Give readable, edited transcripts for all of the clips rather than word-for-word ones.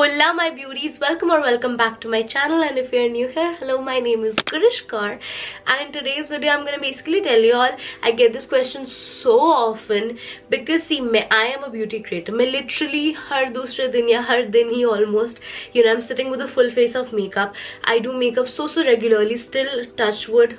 Hola my beauties, welcome or welcome back to my channel. And if you're new here, hello, my name is Gurish Kaur, and in today's video I'm gonna basically tell you all, I get this question so often because see, I am a beauty creator. मैं literally हर दूसरे दिन या हर दिन ही almost, I'm sitting with a full face of makeup. I do makeup so regularly, still touch wood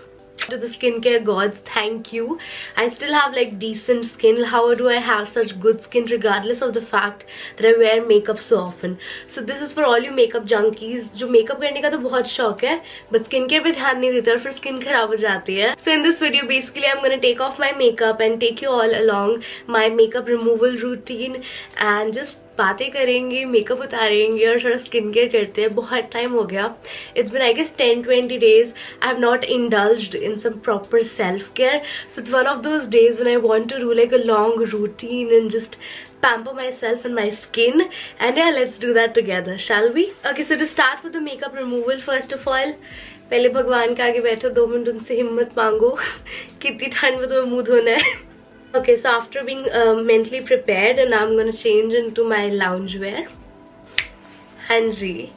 to the skincare gods, thank you. I still have like decent skin. How do I have such good skin regardless of the fact that I wear makeup so often? So this is for all you makeup junkies जो makeup करने का तो बहुत शौक है but skincare पे ध्यान नहीं देते और फिर skin खराब हो जाती है. So in this video basically I'm gonna take off my makeup and take you all along my makeup removal routine and just बातें करेंगे, मेकअप उतारेंगे और थोड़ा स्किन केयर करते हैं. बहुत टाइम हो गया. It's been I guess 10-20 days I have not indulged in some proper self-care. So it's one of those days when I want to do like a long routine and just pamper myself and my skin. And yeah, let's do that together, shall we? Okay, so to start with the makeup removal, first of all, पहले भगवान के आगे बैठो, 2 minute उनसे हिम्मत मांगो. कितनी ठंड में तुम्हें मुंह धोना है. Okay, so after being mentally prepared, and now I'm gonna change into my loungewear. Hanji.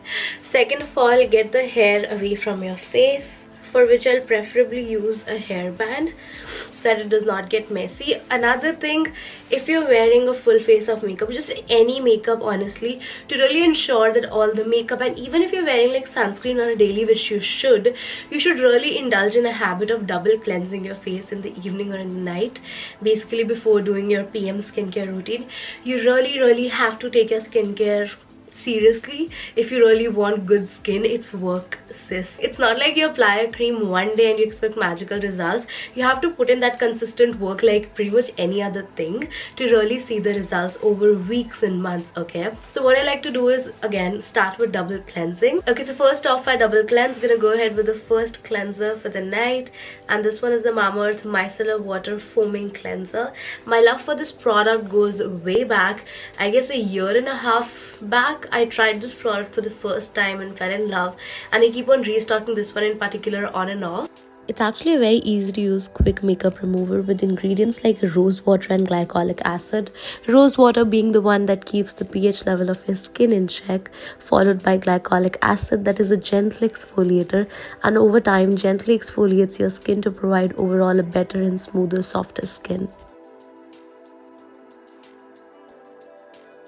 Second of all, get the hair away from your face, for which I'll preferably use a hairband so that it does not get messy. Another thing, if you're wearing a full face of makeup, just any makeup honestly, to really ensure that all the makeup, and even if you're wearing like sunscreen on a daily, which you should really indulge in a habit of double cleansing your face in the evening or in the night, basically before doing your PM skincare routine. You really have to take your skincare seriously if you really want good skin. It's work, sis. It's not like you apply a cream one day and you expect magical results. You have to put in that consistent work like pretty much any other thing to really see the results over weeks and months. Okay, so what I like to do is again start with double cleansing. Okay, so first off, I double cleanse. Gonna go ahead with the first cleanser for the night, and this one is the Mamaearth Micellar Water Foaming Cleanser. My love for this product goes way back, I guess a year and a half back. I tried this product for the first time and fell in love, and I keep on restocking this one in particular on and off. It's actually a very easy to use quick makeup remover with ingredients like rose water and glycolic acid. Rose water being the one that keeps the pH level of your skin in check, followed by glycolic acid that is a gentle exfoliator, and over time gently exfoliates your skin to provide overall a better and smoother, softer skin.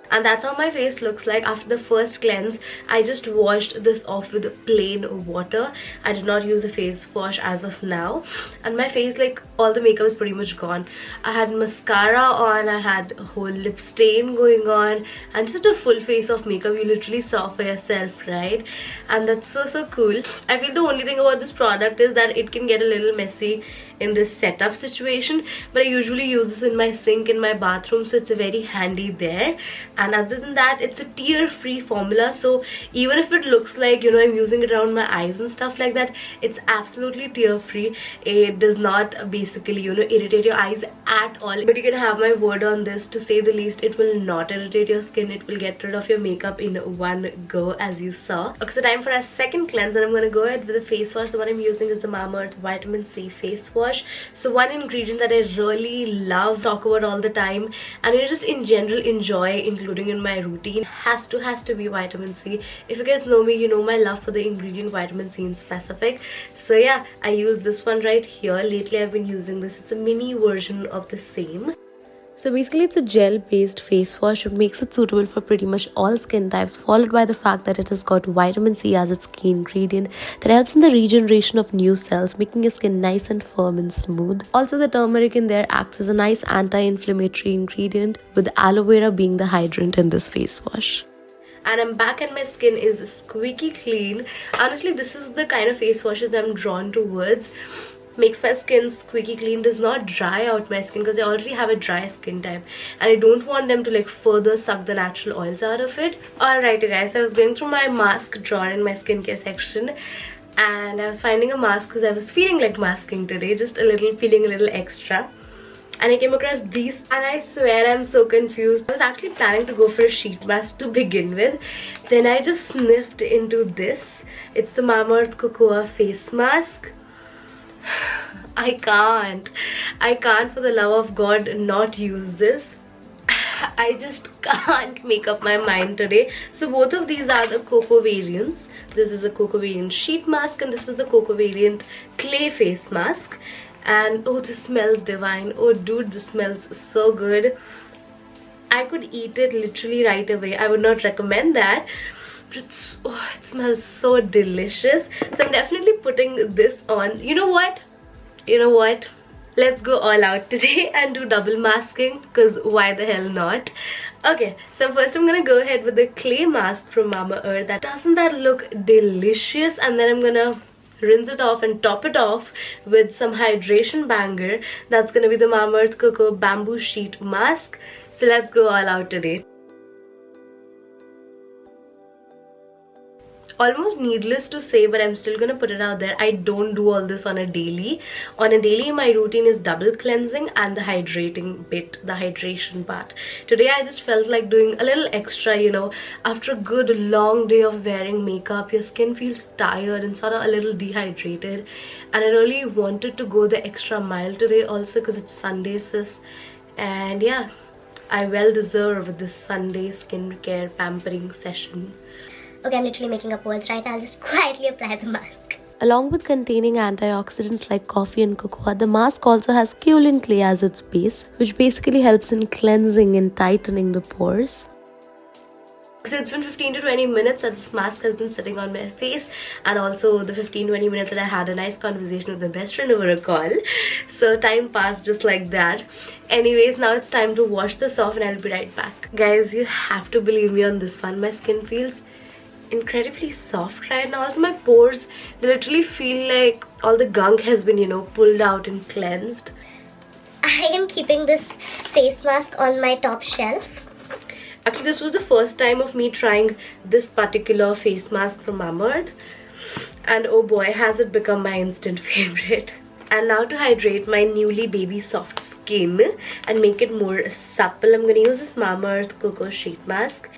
And that's how my face looks like after the first cleanse. I just washed this off with plain water. I did not use a face wash as of now, and my face, like, all the makeup is pretty much gone. I had mascara on, I had a whole lip stain going on, and just a full face of makeup. You literally saw for yourself, right? And that's so cool. I feel the only thing about this product is that it can get a little messy in this setup situation, but I usually use this in my sink in my bathroom, so it's very handy there. And other than that, it's a tear-free formula, so even if it looks like, I'm using it around my eyes and stuff like that, it's absolutely tear-free. It does not basically, irritate your eyes at all. But you can have my word on this, to say the least, it will not irritate your skin. It will get rid of your makeup in one go, as you saw. Okay, so time for our second cleanse, and I'm gonna go ahead with a face wash. The one I'm using is the Mamaearth Vitamin C face wash. So one ingredient that I really love, talk about all the time, and just in general enjoy including in my routine, has to be vitamin C. If you guys know me, you know my love for the ingredient vitamin C in specific. So yeah, I use this one right here. Lately I've been using this. It's a mini version of the same. So basically it's a gel-based face wash which makes it suitable for pretty much all skin types, followed by the fact that it has got vitamin C as its key ingredient that helps in the regeneration of new cells, making your skin nice and firm and smooth. Also, the turmeric in there acts as a nice anti-inflammatory ingredient, with aloe vera being the hydrant in this face wash. And I'm back and my skin is squeaky clean. Honestly, this is the kind of face washes I'm drawn towards. Makes my skin squeaky clean, does not dry out my skin because I already have a dry skin type and I don't want them to like further suck the natural oils out of it. Alrighty guys, I was going through my mask drawer in my skincare section, and I was finding a mask because I was feeling like masking today, just feeling a little extra. And I came across these, and I swear I'm so confused. I was actually planning to go for a sheet mask to begin with. Then I just sniffed into this. It's the Mamaearth Cocoa face mask. I can't for the love of God not use this. I just can't make up my mind today. So both of these are the Coco variants. This is the Coco variant sheet mask and this is the Coco variant clay face mask. And oh, this smells divine. Oh dude, this smells so good. I could eat it literally right away. I would not recommend that. But it smells so delicious. So I'm definitely putting this on. You know what? Let's go all out today and do double masking, because why the hell not? Okay, so first I'm gonna go ahead with the clay mask from Mamaearth. Doesn't that look delicious? And then I'm gonna rinse it off and top it off with some hydration banger. That's gonna be the Mamaearth Coco Bamboo Sheet Mask. So let's go all out today. Almost needless to say, but I'm still gonna put it out there, I don't do all this on a daily. On a daily, my routine is double cleansing and the hydrating bit, the hydration part. Today I just felt like doing a little extra, you know. After a good long day of wearing makeup, your skin feels tired and sort of a little dehydrated, and I really wanted to go the extra mile today also because it's Sunday, sis. And yeah, I well deserve this Sunday skincare pampering session. Okay, I'm literally making up words right now. I'll just quietly apply the mask. Along with containing antioxidants like coffee and cocoa, the mask also has kaolin clay as its base, which basically helps in cleansing and tightening the pores. So it's been 15 to 20 minutes that this mask has been sitting on my face, and also the 15-20 minutes that I had a nice conversation with my best friend over a call. So time passed just like that. Anyways, now it's time to wash this off and I'll be right back. Guys, you have to believe me on this one. My skin feels incredibly soft right now. Also my pores, they literally feel like all the gunk has been, you know, pulled out and cleansed. I am keeping this face mask on my top shelf. Actually, this was the first time of me trying this particular face mask from Mamaearth, and oh boy, has it become my instant favorite. And now to hydrate my newly baby soft skin and make it more supple, I'm gonna use this Mamaearth Coco Sheet Mask.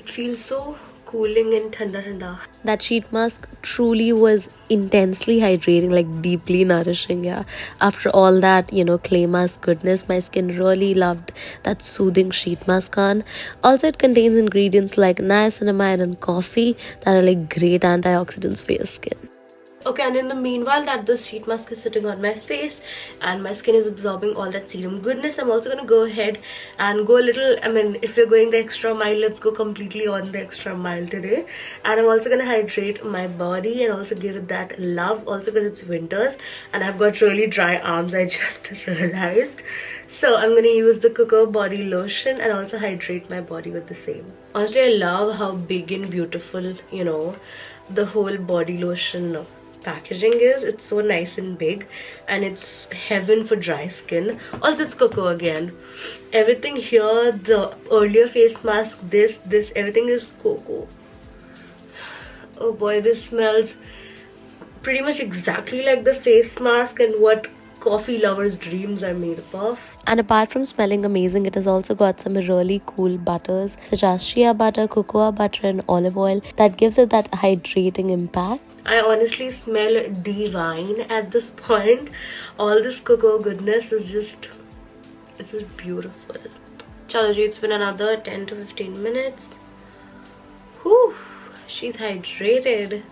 Feels so cooling and thanda. That sheet mask truly was intensely hydrating, like deeply nourishing. Yeah, after all that, you know, clay mask goodness, my skin really loved that soothing sheet mask on. Also, it contains ingredients like niacinamide and coffee that are like great antioxidants for your skin. Okay, and in the meanwhile that this sheet mask is sitting on my face and my skin is absorbing all that serum goodness, I'm also gonna go ahead and go a little, I mean, if you're going the extra mile, let's go completely on the extra mile today. And I'm also gonna hydrate my body and also give it that love, also because it's winters and I've got really dry arms, I just realized. So I'm gonna use the Coco body lotion and also hydrate my body with the same. Honestly, I love how big and beautiful, you know, the whole body lotion packaging is. It's so nice and big and it's heaven for dry skin. Also, it's Coco again. Everything here, the earlier face mask, this everything is Coco. Oh boy, this smells pretty much exactly like the face mask and what coffee lovers' dreams are made up of. And apart from smelling amazing, it has also got some really cool butters such as shea butter, cocoa butter and olive oil that gives it that hydrating impact. I honestly smell divine at this point. All this cocoa goodness is just, it's just beautiful. Chalo ji, it's been another 10 to 15 minutes. Whew, she's hydrated.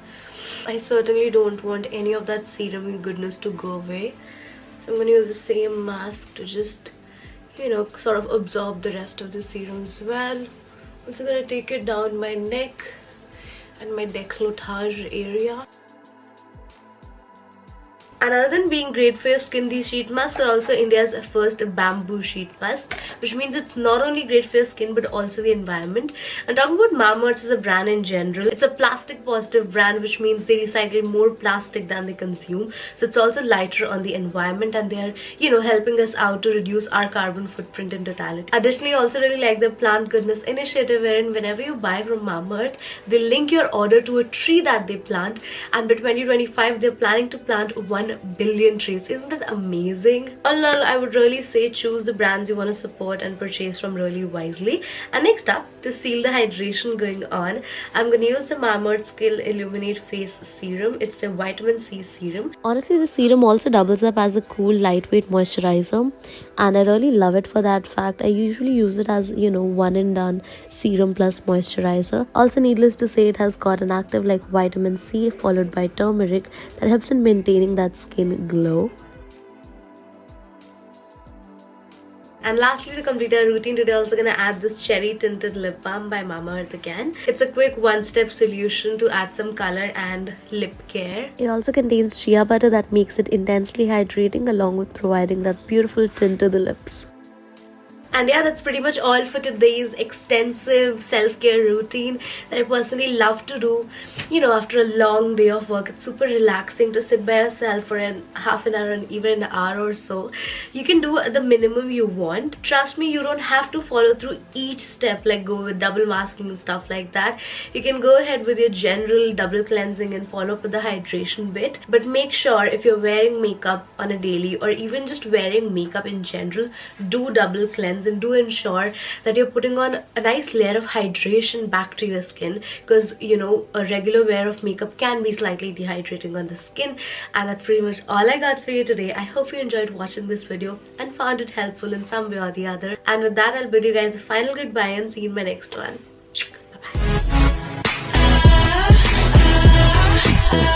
I certainly don't want any of that serum goodness to go away. So I'm going to use the same mask to just, you know, sort of absorb the rest of the serum as well. Also going to take it down my neck and my décolletage area. And other than being great for your skin, these sheet masks are also India's first bamboo sheet mask, which means it's not only great for your skin but also the environment. And talking about Mamaearth as a brand in general, it's a plastic positive brand, which means they recycle more plastic than they consume. So it's also lighter on the environment and they're, you know, helping us out to reduce our carbon footprint in totality. Additionally, I also really like the Plant Goodness initiative, wherein whenever you buy from Mamaearth, they link your order to a tree that they plant, and by 2025 they're planning to plant 1 billion trees. Isn't that amazing? All in all, I would really say choose the brands you want to support and purchase from really wisely. And next up, to seal the hydration going on, I'm gonna use the Mamaearth Skill Illuminate Face Serum. It's the vitamin C serum. Honestly, the serum also doubles up as a cool, lightweight moisturizer, and I really love it for that fact. I usually use it as, one and done serum plus moisturizer. Also, needless to say, it has got an active like vitamin C followed by turmeric that helps in maintaining that skin glow. And lastly, to complete our routine today, also gonna add this cherry tinted lip balm by Mamaearth again. It's a quick one-step solution to add some color and lip care. It also contains shea butter that makes it intensely hydrating, along with providing that beautiful tint to the lips. And yeah, that's pretty much all for today's extensive self-care routine that I personally love to do. After a long day of work, it's super relaxing to sit by yourself for half an hour and even an hour or so. You can do the minimum you want. Trust me, you don't have to follow through each step, like go with double masking and stuff like that. You can go ahead with your general double cleansing and follow up with the hydration bit. But make sure if you're wearing makeup on a daily or even just wearing makeup in general, do double cleanse and do ensure that you're putting on a nice layer of hydration back to your skin, because a regular wear of makeup can be slightly dehydrating on the skin. And that's pretty much all I got for you today. I hope you enjoyed watching this video and found it helpful in some way or the other. And with that, I'll bid you guys a final goodbye and see you in my next one. Bye bye.